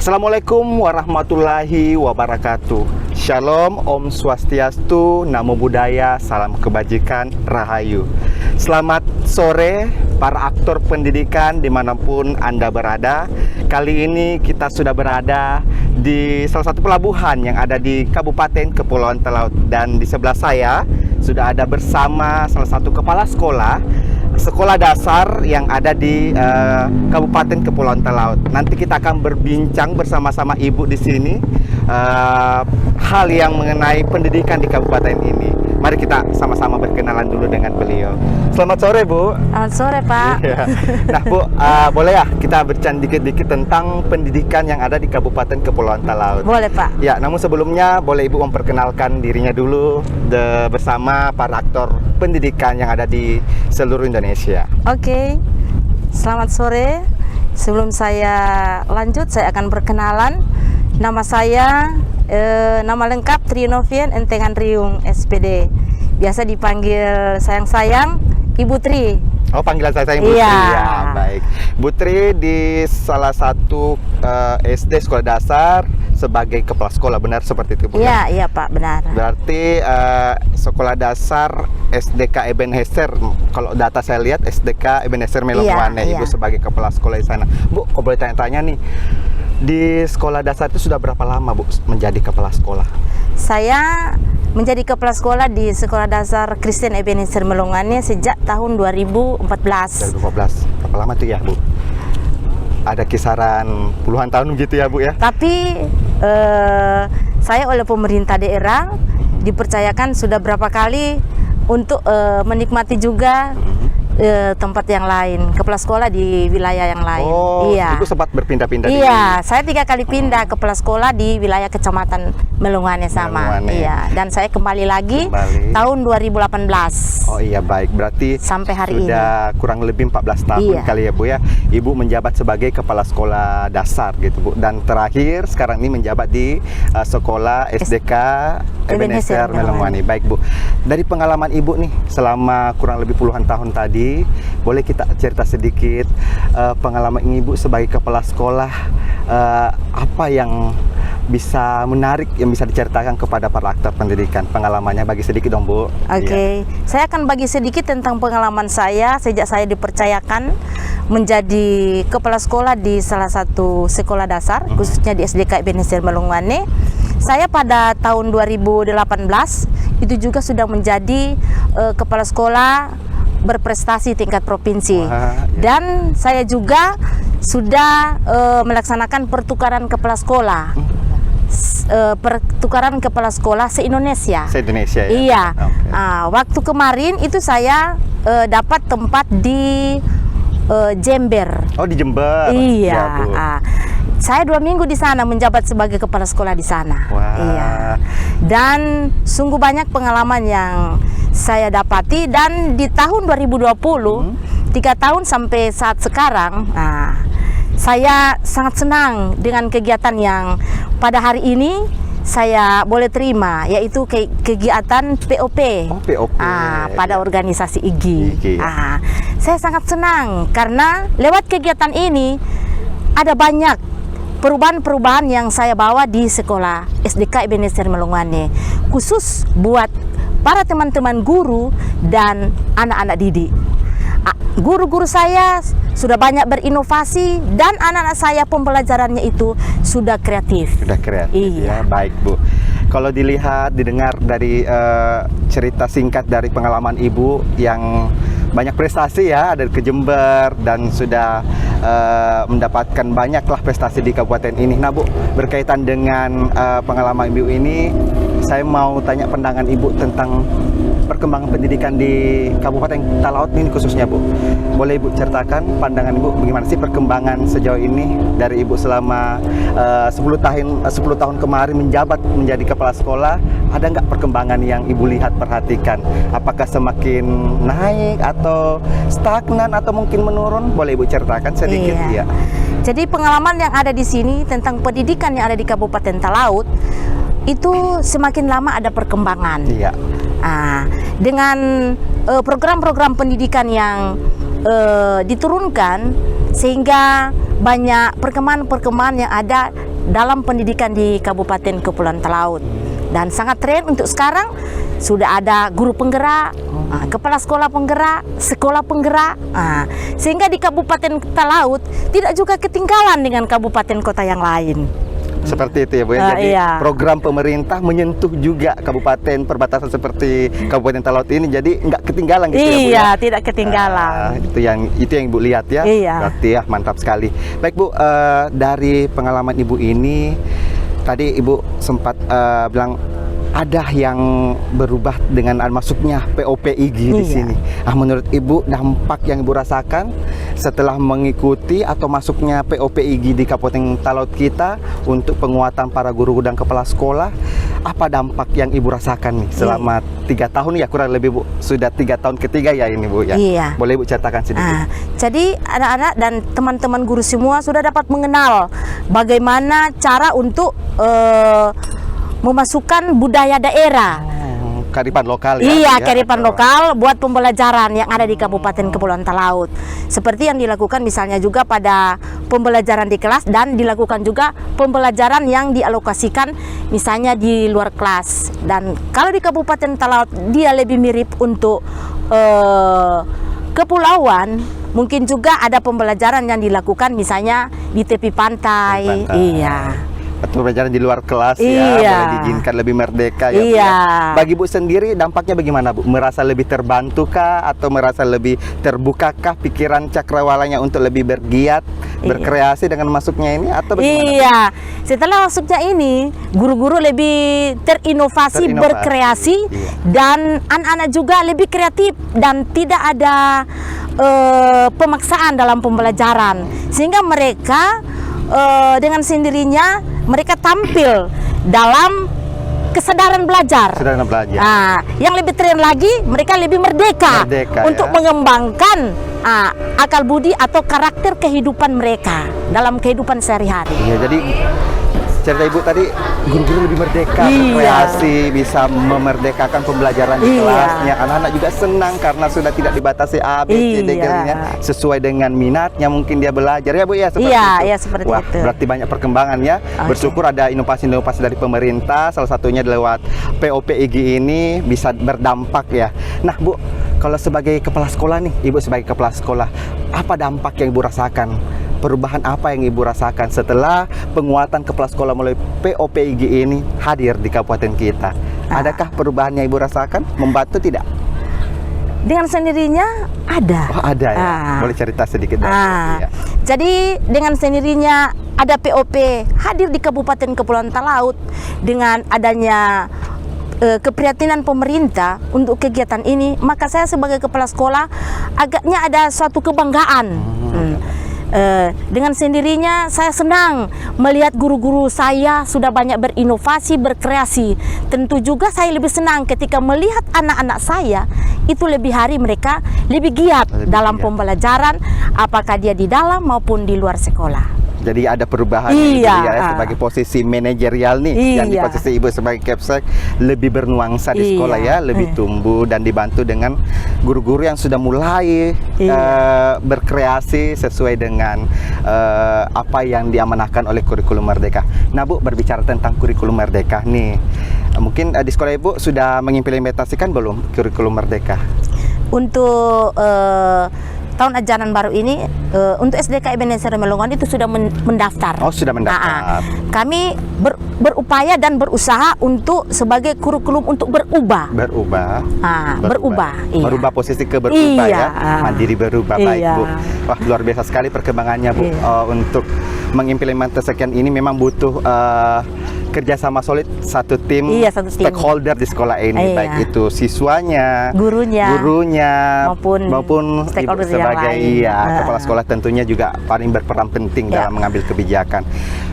Assalamualaikum warahmatullahi wabarakatuh. Shalom, Om Swastiastu, Namo Buddhaya, salam kebajikan, Rahayu. Selamat sore para aktor pendidikan dimanapun Anda berada. Kali ini kita sudah berada di salah satu pelabuhan yang ada di Kabupaten Kepulauan Talaut. Dan di sebelah saya sudah ada bersama salah satu kepala sekolah dasar yang ada di Kabupaten Kepulauan Talaut. Nanti kita akan berbincang bersama-sama Ibu di sini hal yang mengenai pendidikan di kabupaten ini. Mari kita sama-sama berkenalan dulu dengan beliau. Selamat sore, Bu. Selamat sore, Pak. Iya. Nah, Bu, boleh ya kita berbincang dikit-dikit tentang pendidikan yang ada di Kabupaten Kepulauan Talaut? Boleh, Pak. Ya, namun sebelumnya boleh Ibu memperkenalkan dirinya dulu bersama para aktor pendidikan yang ada di seluruh Indonesia. Oke. Selamat sore. Sebelum saya lanjut, saya akan berkenalan. Nama saya nama lengkap Trinovian Entengan Riung SPD. Biasa dipanggil sayang-sayang Ibu Tri. Oh, panggilan saya Ibu Tri. Iya. Ya, baik. Bu Tri di salah satu SD sekolah dasar sebagai kepala sekolah, benar seperti itu, Bu? Iya, iya, Pak, benar. Berarti sekolah dasar SDK Ebenezer, kalau data saya lihat SDK Ebenezer Melongwane, Iya, Ibu iya. sebagai kepala sekolah di sana. Bu, kok boleh tanya-tanya nih, di sekolah dasar itu sudah berapa lama, Bu, menjadi kepala sekolah? Saya menjadi kepala sekolah di Sekolah Dasar Kristen Ebenezer Melongwane sejak tahun 2014. 2015. Berapa lama tuh ya, Bu? Ada kisaran puluhan tahun gitu ya, Bu ya? Tapi saya oleh pemerintah daerah dipercayakan sudah berapa kali untuk menikmati juga tempat yang lain, kepala sekolah di wilayah yang lain. Oh, iya. Ibu sempat berpindah-pindah. Iya, saya 3 kali pindah kepala sekolah di wilayah Kecamatan Melongwane sama. Melongwane. Iya, dan saya kembali lagi tahun 2018. Oh iya, baik. Berarti sampai hari sudah kurang lebih 14 tahun Iya. kali ya, Bu ya. Ibu menjabat sebagai kepala sekolah dasar gitu, Bu. Dan terakhir sekarang ini menjabat di sekolah SDK Ebenezer Melongwane. Baik, Bu. Dari pengalaman Ibu nih selama kurang lebih puluhan tahun tadi, boleh kita cerita sedikit pengalaman Ibu sebagai kepala sekolah, apa yang bisa menarik yang bisa diceritakan kepada para aktor pendidikan, pengalamannya, bagi sedikit dong, Bu. Oke. Saya akan bagi sedikit tentang pengalaman saya sejak saya dipercayakan menjadi kepala sekolah di salah satu sekolah dasar, khususnya di SDK Ebenezer Melongwane. Saya pada tahun 2018 itu juga sudah menjadi kepala sekolah berprestasi tingkat provinsi. Wah, iya. Dan saya juga sudah melaksanakan pertukaran kepala sekolah. Pertukaran kepala sekolah se-Indonesia. Se-Indonesia ya? Iya. Okay. Waktu kemarin itu saya dapat tempat di Jember. Oh, di Jember. Iya. Ya, Bu. Saya 2 minggu di sana menjabat sebagai kepala sekolah di sana. Wah. Iya. Dan sungguh banyak pengalaman yang saya dapati, dan di tahun 2020 3 tahun sampai saat sekarang, saya sangat senang dengan kegiatan yang pada hari ini saya boleh terima, yaitu kegiatan POP. Oh, POP. Pada organisasi IGI. ya. Saya sangat senang karena lewat kegiatan ini ada banyak perubahan-perubahan yang saya bawa di sekolah SDK Ebenezer Melongwane, khusus buat para teman-teman guru dan anak-anak didik. Guru-guru saya sudah banyak berinovasi, dan anak-anak saya pembelajarannya itu sudah kreatif. Sudah kreatif. Iya. Ya, baik, Bu. Kalau didengar dari cerita singkat dari pengalaman Ibu yang banyak prestasi ya, dari ke Jember dan sudah mendapatkan banyaklah prestasi di kabupaten ini. Nah, Bu, berkaitan dengan pengalaman Ibu ini, saya mau tanya pandangan Ibu tentang perkembangan pendidikan di Kabupaten Talaut ini khususnya, Bu. Boleh Ibu ceritakan pandangan Ibu bagaimana sih perkembangan sejauh ini dari Ibu selama 10 tahun kemarin menjabat menjadi kepala sekolah? Ada nggak perkembangan yang Ibu lihat, perhatikan? Apakah semakin naik atau stagnan atau mungkin menurun? Boleh Ibu ceritakan sedikit? Iya. Ya. Jadi pengalaman yang ada di sini tentang pendidikan yang ada di Kabupaten Talaut itu semakin lama ada perkembangan. Iya. Dengan program-program pendidikan yang diturunkan, sehingga banyak perkembangan-perkembangan yang ada dalam pendidikan di Kabupaten Kepulauan Talaut. Dan sangat tren untuk sekarang sudah ada guru penggerak, kepala sekolah penggerak, sekolah penggerak, sehingga di Kabupaten Talaut tidak juga ketinggalan dengan kabupaten kota yang lain. Seperti itu ya Bu ya. Jadi iya. program pemerintah menyentuh juga kabupaten perbatasan seperti Kabupaten Talaut ini, jadi nggak ketinggalan gitu ya Bu ya. Iya, tidak ketinggalan. Itu yang Ibu lihat ya. Iya. Berarti ya mantap sekali. Baik Bu, dari pengalaman Ibu ini tadi Ibu sempat bilang ada yang berubah dengan masuknya POPIG di Iya. sini. Menurut Ibu dampak yang Ibu rasakan setelah mengikuti atau masuknya POPIG di Kabupaten Talaut kita untuk penguatan para guru dan kepala sekolah, apa dampak yang Ibu rasakan nih selama 3 tahun ya, kurang lebih Bu, sudah 3 tahun ketiga ya ini Bu ya. Iya. Boleh Ibu ceritakan sedikit? Jadi anak-anak dan teman-teman guru semua sudah dapat mengenal bagaimana cara untuk memasukkan budaya daerah. Kearifan lokal ya. Iya, Bu, ya? kearifan lokal buat pembelajaran yang ada di Kabupaten Kepulauan Talaut. Seperti yang dilakukan misalnya juga pada pembelajaran di kelas, dan dilakukan juga pembelajaran yang dialokasikan misalnya di luar kelas. Dan kalau di Kabupaten Talaut dia lebih mirip untuk kepulauan, mungkin juga ada pembelajaran yang dilakukan misalnya di tepi pantai. Iya. Atau pelajaran di luar kelas Iya. ya, boleh diizinkan lebih merdeka ya, Bu, Iya. ya. Bagi Bu sendiri dampaknya bagaimana Bu? Merasa lebih terbantu kah atau merasa lebih terbuka kah pikiran cakrawalanya untuk lebih bergiat, berkreasi dengan masuknya ini atau bagaimana? Iya, setelah masuknya ini guru-guru lebih terinovasi, berkreasi, iya. dan anak-anak juga lebih kreatif dan tidak ada pemaksaan dalam pembelajaran, sehingga mereka dengan sendirinya mereka tampil dalam kesadaran belajar. Sedang belajar. Yang lebih keren lagi, mereka lebih merdeka untuk ya. mengembangkan akal budi atau karakter kehidupan mereka dalam kehidupan sehari-hari. Iya, jadi cerita Ibu tadi guru-guru lebih merdeka, Iya. berkreasi, bisa memerdekakan pembelajaran di Iya. kelasnya. Anak-anak juga senang karena sudah tidak dibatasi A, B, C, D, Iya. sesuai dengan minatnya mungkin dia belajar ya Bu ya, seperti Iya, itu. iya, seperti Wah, itu. berarti banyak perkembangan ya. Bersyukur ada inovasi-inovasi dari pemerintah, salah satunya lewat POPIG ini bisa berdampak ya. Nah Bu, kalau sebagai kepala sekolah nih, Ibu sebagai kepala sekolah, apa dampak yang Ibu rasakan? Perubahan apa yang Ibu rasakan setelah penguatan kepala sekolah melalui POPIG ini hadir di kabupaten kita? Adakah perubahan yang Ibu rasakan? Membantu tidak? Dengan sendirinya ada. Oh, ada ya? Boleh cerita sedikit? Ya. Jadi dengan sendirinya ada POP hadir di Kabupaten Kepulauan Talaut dengan adanya keprihatinan pemerintah untuk kegiatan ini, maka saya sebagai kepala sekolah agaknya ada suatu kebanggaan. Dengan sendirinya saya senang melihat guru-guru saya sudah banyak berinovasi, berkreasi. Tentu juga saya lebih senang ketika melihat anak-anak saya itu lebih hari mereka lebih giat dalam pembelajaran, apakah dia di dalam maupun di luar sekolah. Jadi ada perubahan ya, sebagai posisi manajerial nih, yang di posisi Ibu sebagai Kepsek lebih bernuansa di sekolah ya, lebih tumbuh dan dibantu dengan guru-guru yang sudah mulai berkreasi sesuai dengan apa yang diamanahkan oleh kurikulum Merdeka. Nah Bu, berbicara tentang kurikulum Merdeka nih, mungkin di sekolah Ibu sudah mengimplementasikan belum kurikulum Merdeka? Untuk tahun ajaran baru ini untuk SDK Ebenezer Melongan itu sudah mendaftar. Oh, sudah mendaftar. Kami berupaya dan berusaha untuk sebagai kurikulum untuk berubah. Berubah. Iya. Merubah posisi ke berubah ya. Mandiri berubah. Baik Bu. Wah, luar biasa sekali perkembangannya Bu. Untuk mengimplementasikan ini memang butuh kerjasama solid satu tim, stakeholder di sekolah ini, baik itu siswanya, gurunya maupun stakeholder sebagai kepala sekolah tentunya juga paling berperan penting dalam mengambil kebijakan.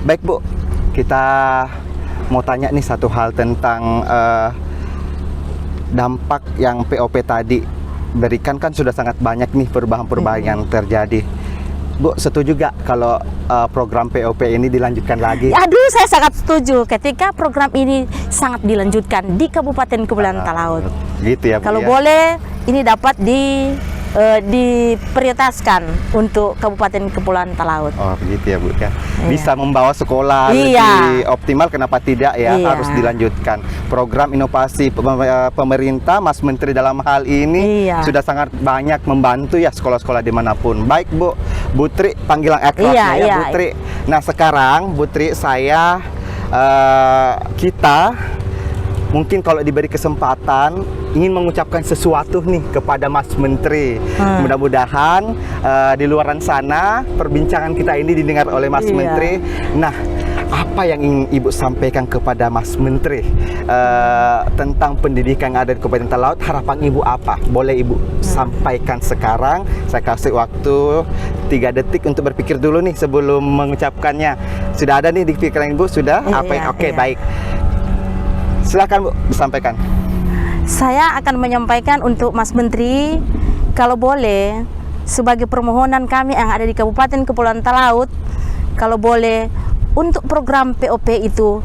Baik Bu, kita mau tanya nih satu hal tentang dampak yang POP tadi berikan, kan sudah sangat banyak nih perubahan-perubahan yang terjadi. Bu, setuju gak kalau program POP ini dilanjutkan lagi? Aduh, saya sangat setuju ketika program ini sangat dilanjutkan di Kabupaten Kepulauan Talaut. Gitu ya Bu. Kalau ya? boleh, ini dapat diprioritaskan untuk Kabupaten Kepulauan Talaut. Oh begitu ya Bu ya. Bisa membawa sekolah Iya. lebih optimal, kenapa tidak ya? Iya. Harus dilanjutkan. Program inovasi pemerintah, Mas Menteri dalam hal ini Iya. sudah sangat banyak membantu ya sekolah-sekolah dimanapun. Baik Bu, Bu Tri, panggilan akrabnya Iya, ya iya. Bu Tri. Nah sekarang Bu Tri, saya kita mungkin kalau diberi kesempatan ingin mengucapkan sesuatu nih kepada Mas Menteri. Mudah-mudahan di luaran sana perbincangan kita ini didengar oleh Mas Iya. Menteri. Nah, apa yang ingin Ibu sampaikan kepada Mas Menteri tentang pendidikan yang ada di Kabupaten Talaut? Harapan Ibu apa? Boleh Ibu sampaikan sekarang. Saya kasih waktu 3 detik untuk berpikir dulu nih sebelum mengucapkannya. Sudah ada nih di pikiran Ibu? Sudah? Iya, Apa yang oke, iya. baik. Silakan Bu, sampaikan. Saya akan menyampaikan untuk Mas Menteri, kalau boleh, sebagai permohonan kami yang ada di Kabupaten Kepulauan Talaut, kalau boleh, untuk program POP itu,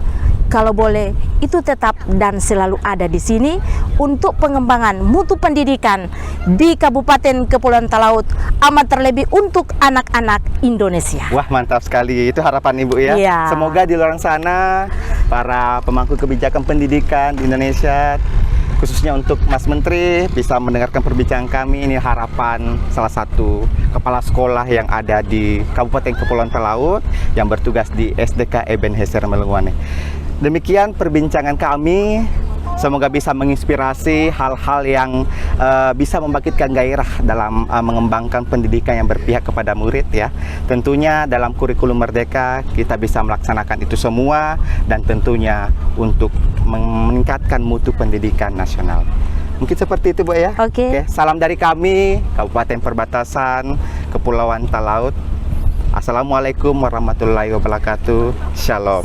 kalau boleh, itu tetap dan selalu ada di sini untuk pengembangan mutu pendidikan di Kabupaten Kepulauan Talaut, amat terlebih untuk anak-anak Indonesia. Wah, mantap sekali. Itu harapan Ibu ya. Iya. Semoga di luar sana para pemangku kebijakan pendidikan di Indonesia, khususnya untuk Mas Menteri, bisa mendengarkan perbincangan kami. Ini harapan salah satu kepala sekolah yang ada di Kabupaten Kepulauan Talaut yang bertugas di SDK Ebenezer Melungwane. Demikian perbincangan kami. Semoga bisa menginspirasi hal-hal yang bisa membangkitkan gairah dalam mengembangkan pendidikan yang berpihak kepada murid ya. Tentunya dalam kurikulum Merdeka kita bisa melaksanakan itu semua, dan tentunya untuk meningkatkan mutu pendidikan nasional. Mungkin seperti itu Bu ya. Oke. Salam dari kami Kabupaten Perbatasan Kepulauan Talaut. Assalamualaikum warahmatullahi wabarakatuh. Shalom.